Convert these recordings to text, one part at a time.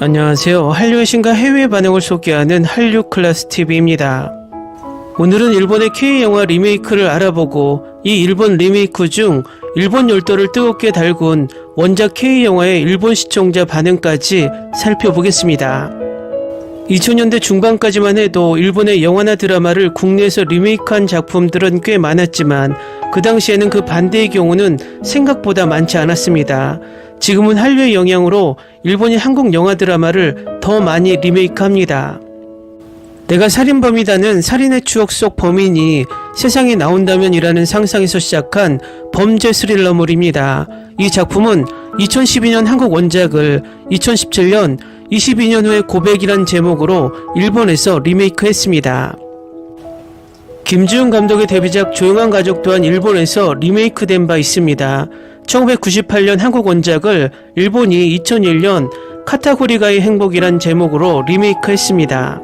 안녕하세요. 한류의 신과 해외 반응을 소개하는 한류클래스TV입니다. 오늘은 일본의 K영화 리메이크를 알아보고 이 일본 리메이크 중 일본 열도를 뜨겁게 달군 원작 K영화의 일본 시청자 반응까지 살펴보겠습니다. 2000년대 중반까지만 해도 일본의 영화나 드라마를 국내에서 리메이크한 작품들은 꽤 많았지만 그 당시에는 그 반대의 경우는 생각보다 많지 않았습니다. 지금은 한류의 영향으로 일본이 한국 영화 드라마를 더 많이 리메이크합니다. 내가 살인범이다는 살인의 추억 속 범인이 세상에 나온다면이라는 상상에서 시작한 범죄 스릴러물입니다. 이 작품은 2012년 한국 원작을 2017년 22년 후의 고백이란 제목으로 일본에서 리메이크했습니다. 김지훈 감독의 데뷔작 조용한 가족 또한 일본에서 리메이크된 바 있습니다. 1998년 한국 원작을 일본이 2001년 카타고리가의 행복이란 제목으로 리메이크했습니다.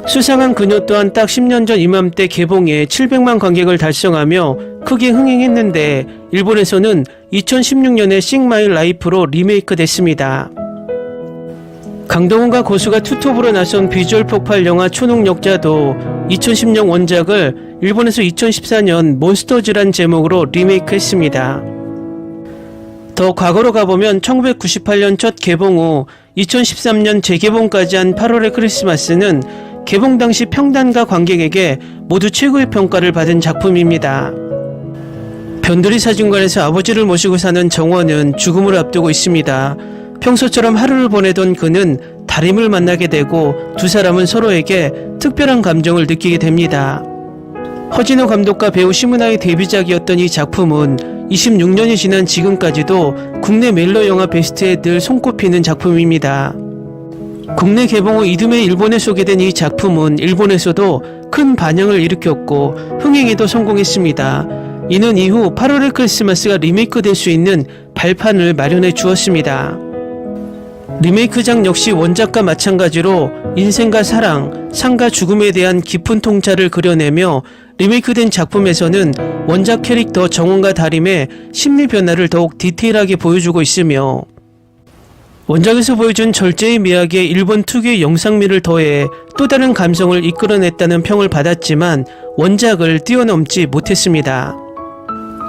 수상한 그녀 또한 딱 10년 전 이맘때 개봉해 700만 관객을 달성하며 크게 흥행했는데 일본에서는 2016년에 Sing My Life로 리메이크됐습니다. 강동원과 고수가 투톱으로 나선 비주얼 폭발 영화 초능력자도 2010년 원작을 일본에서 2014년 몬스터즈란 제목으로 리메이크했습니다. 더 과거로 가보면 1998년 첫 개봉 후 2013년 재개봉까지 한 8월의 크리스마스는 개봉 당시 평단과 관객에게 모두 최고의 평가를 받은 작품입니다. 변두리 사진관에서 아버지를 모시고 사는 정원은 죽음을 앞두고 있습니다. 평소처럼 하루를 보내던 그는 다림을 만나게 되고 두 사람은 서로에게 특별한 감정을 느끼게 됩니다. 허진호 감독과 배우 심은하의 데뷔작이었던 이 작품은 26년이 지난 지금까지도 국내 멜로 영화 베스트에 늘 손꼽히는 작품입니다. 국내 개봉 후 이듬해 일본에 소개된 이 작품은 일본에서도 큰 반향을 일으켰고 흥행에도 성공했습니다. 이는 이후 8월의 크리스마스가 리메이크될 수 있는 발판을 마련해 주었습니다. 리메이크작 역시 원작과 마찬가지로 인생과 사랑, 삶과 죽음에 대한 깊은 통찰을 그려내며 리메이크된 작품에서는 원작 캐릭터 정원과 다림의 심리 변화를 더욱 디테일하게 보여주고 있으며 원작에서 보여준 절제의 미학에 일본 특유의 영상미를 더해 또 다른 감성을 이끌어냈다는 평을 받았지만 원작을 뛰어넘지 못했습니다.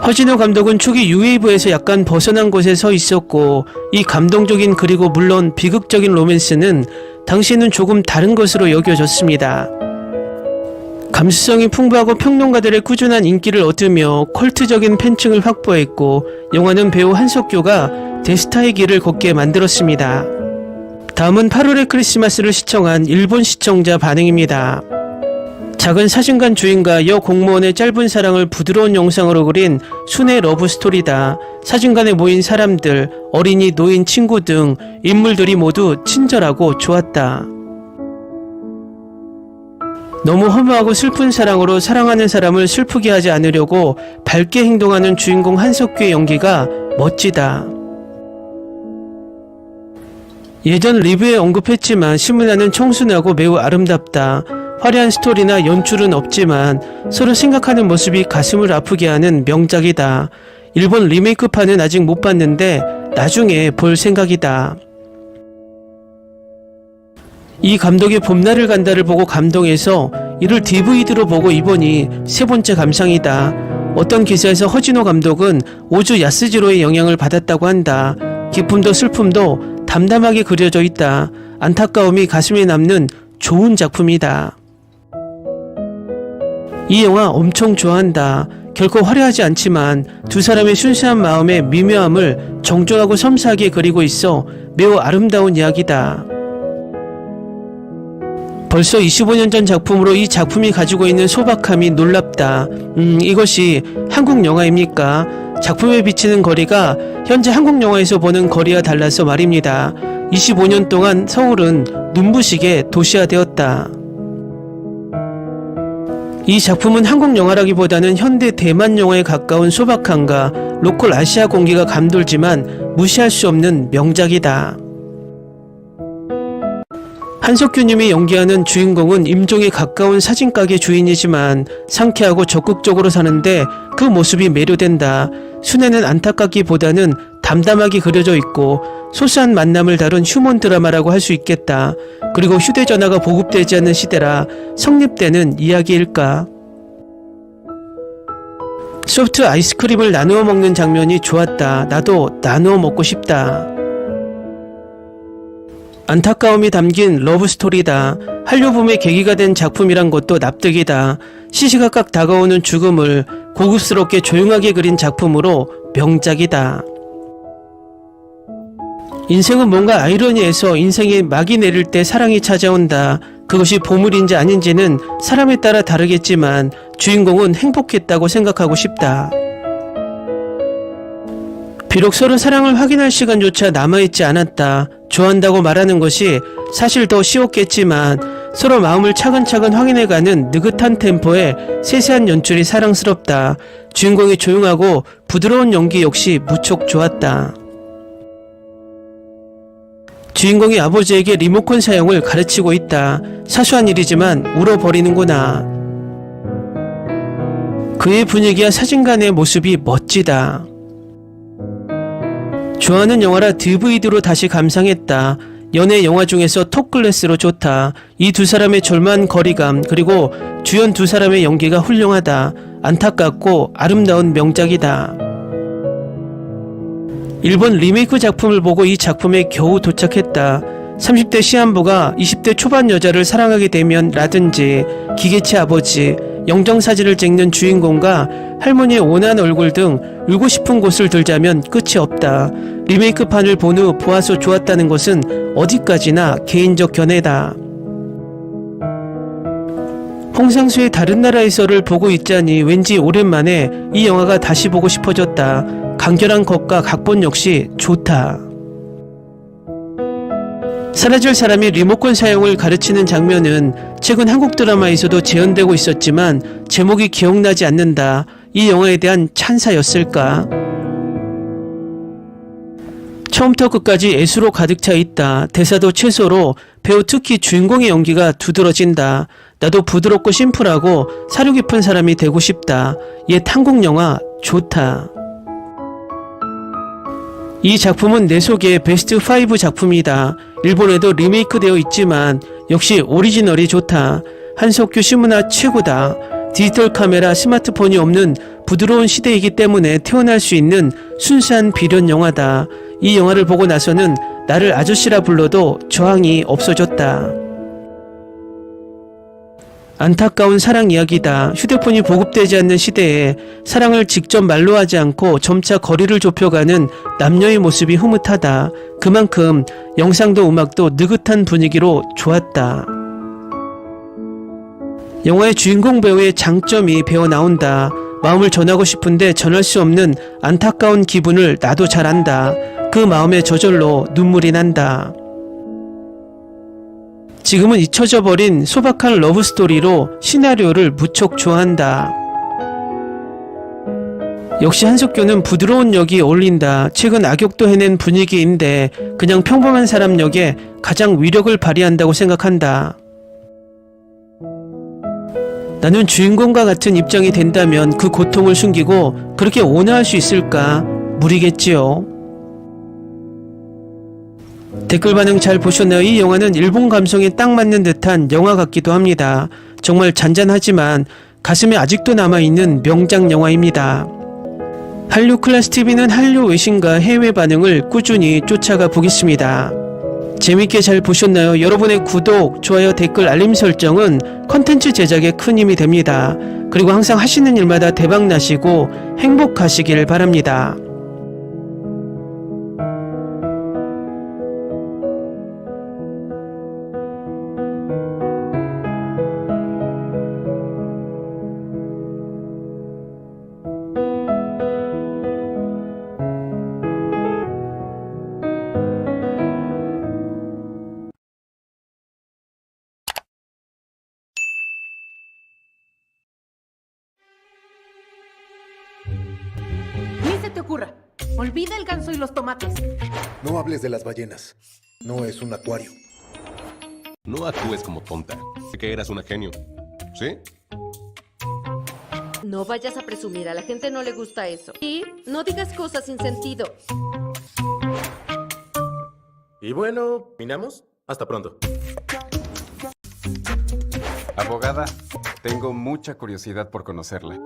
허진호 감독은 초기 뉴웨이브에서 약간 벗어난 곳에 서 있었고 이 감동적인 그리고 물론 비극적인 로맨스는 당시에는 조금 다른 것으로 여겨졌습니다. 감수성이 풍부하고 평론가들의 꾸준한 인기를 얻으며 컬트적인 팬층을 확보했고 영화는 배우 한석규가 대스타의 길을 걷게 만들었습니다. 다음은 8월의 크리스마스를 시청한 일본 시청자 반응입니다. 작은 사진관 주인과 여 공무원의 짧은 사랑을 부드러운 영상으로 그린 순의 러브스토리다. 사진관에 모인 사람들, 어린이, 노인, 친구 등 인물들이 모두 친절하고 좋았다. 너무 허무하고 슬픈 사랑으로 사랑하는 사람을 슬프게 하지 않으려고 밝게 행동하는 주인공 한석규의 연기가 멋지다. 예전 리뷰에 언급했지만 심은하는 청순하고 매우 아름답다. 화려한 스토리나 연출은 없지만 서로 생각하는 모습이 가슴을 아프게 하는 명작이다. 일본 리메이크판은 아직 못 봤는데 나중에 볼 생각이다. 이 감독의 봄날을 간다를 보고 감동해서 이를 DVD로 보고 이보니 세 번째 감상이다. 어떤 기사에서 허진호 감독은 오즈 야스지로의 영향을 받았다고 한다. 기쁨도 슬픔도 담담하게 그려져 있다. 안타까움이 가슴에 남는 좋은 작품이다. 이 영화 엄청 좋아한다. 결코 화려하지 않지만 두 사람의 순수한 마음의 미묘함을 정중하고 섬세하게 그리고 있어 매우 아름다운 이야기다. 벌써 25년 전 작품으로 이 작품이 가지고 있는 소박함이 놀랍다. 이것이 한국 영화입니까? 작품에 비치는 거리가 현재 한국 영화에서 보는 거리와 달라서 말입니다. 25년 동안 서울은 눈부시게 도시화되었다. 이 작품은 한국 영화라기보다는 현대 대만 영화에 가까운 소박함과 로컬 아시아 공기가 감돌지만 무시할 수 없는 명작이다. 한석규님이 연기하는 주인공은 임종에 가까운 사진가게 주인이지만 상쾌하고 적극적으로 사는데 그 모습이 매료된다. 순애는 안타깝기보다는 담담하게 그려져 있고 소소한 만남을 다룬 휴먼 드라마라고 할 수 있겠다. 그리고 휴대전화가 보급되지 않는 시대라 성립되는 이야기일까. 소프트 아이스크림을 나누어 먹는 장면이 좋았다. 나도 나누어 먹고 싶다. 안타까움이 담긴 러브스토리다. 한류붐의 계기가 된 작품이란 것도 납득이다. 시시각각 다가오는 죽음을 고급스럽게 조용하게 그린 작품으로 명작이다. 인생은 뭔가 아이러니해서 인생에 막이 내릴 때 사랑이 찾아온다. 그것이 보물인지 아닌지는 사람에 따라 다르겠지만 주인공은 행복했다고 생각하고 싶다. 비록 서로 사랑을 확인할 시간조차 남아있지 않았다. 좋아한다고 말하는 것이 사실 더 쉬웠겠지만 서로 마음을 차근차근 확인해가는 느긋한 템포의 세세한 연출이 사랑스럽다. 주인공이 조용하고 부드러운 연기 역시 무척 좋았다. 주인공이 아버지에게 리모컨 사용을 가르치고 있다. 사소한 일이지만 울어버리는구나. 그의 분위기와 사진관의 모습이 멋지다. 좋아하는 영화라 DVD로 다시 감상했다. 연애 영화 중에서 톱클래스로 좋다. 이 두 사람의 절묘한 거리감 그리고 주연 두 사람의 연기가 훌륭하다. 안타깝고 아름다운 명작이다. 일본 리메이크 작품을 보고 이 작품에 겨우 도착했다. 30대 시한부가 20대 초반 여자를 사랑하게 되면 라든지 기계치 아버지, 영정사진을 찍는 주인공과 할머니의 온화한 얼굴 등 울고 싶은 곳을 들자면 끝이 없다. 리메이크판을 본 후 보아서 좋았다는 것은 어디까지나 개인적 견해다. 홍상수의 다른 나라에서를 보고 있자니 왠지 오랜만에 이 영화가 다시 보고 싶어졌다. 간결한 것과 각본 역시 좋다. 사라질 사람이 리모컨 사용을 가르치는 장면은 최근 한국 드라마에서도 재현되고 있었지만 제목이 기억나지 않는다. 이 영화에 대한 찬사였을까? 처음부터 끝까지 애수로 가득 차 있다. 대사도 최소로 배우 특히 주인공의 연기가 두드러진다. 나도 부드럽고 심플하고 사려 깊은 사람이 되고 싶다. 옛 한국 영화 좋다. 이 작품은 내 속의 베스트 5 작품이다. 일본에도 리메이크 되어 있지만 역시 오리지널이 좋다. 한석규 시문화 최고다. 디지털 카메라 스마트폰이 없는 부드러운 시대이기 때문에 태어날 수 있는 순수한 비련 영화다. 이 영화를 보고 나서는 나를 아저씨라 불러도 저항이 없어졌다. 안타까운 사랑 이야기다. 휴대폰이 보급되지 않는 시대에 사랑을 직접 말로 하지 않고 점차 거리를 좁혀가는 남녀의 모습이 흐뭇하다. 그만큼 영상도 음악도 느긋한 분위기로 좋았다. 영화의 주인공 배우의 장점이 배어 나온다. 마음을 전하고 싶은데 전할 수 없는 안타까운 기분을 나도 잘 안다. 그 마음에 저절로 눈물이 난다. 지금은 잊혀져 버린 소박한 러브스토리로 시나리오를 무척 좋아한다. 역시 한석규는 부드러운 역이 어울린다. 최근 악역도 해낸 분위기인데 그냥 평범한 사람 역에 가장 위력을 발휘한다고 생각한다. 나는 주인공과 같은 입장이 된다면 그 고통을 숨기고 그렇게 온화할 수 있을까? 무리겠지요. 댓글 반응 잘 보셨나요? 이 영화는 일본 감성에 딱 맞는 듯한 영화 같기도 합니다. 정말 잔잔하지만 가슴에 아직도 남아있는 명작 영화입니다. 한류 클래스TV는 한류 외신과 해외 반응을 꾸준히 쫓아가 보겠습니다. 재밌게 잘 보셨나요? 여러분의 구독, 좋아요, 댓글, 알림 설정은 컨텐츠 제작에 큰 힘이 됩니다. 그리고 항상 하시는 일마다 대박 나시고 행복하시길 바랍니다. Ni se te ocurra. Olvida el ganso y los tomates. No hables de las ballenas. No es un acuario. No actúes como tonta. Que eras una genio. ¿Sí? No vayas a presumir, a la gente no le gusta eso. Y no digas cosas sin sentido. Y bueno, ¿minamos? Hasta pronto. Abogada, tengo mucha curiosidad por conocerla.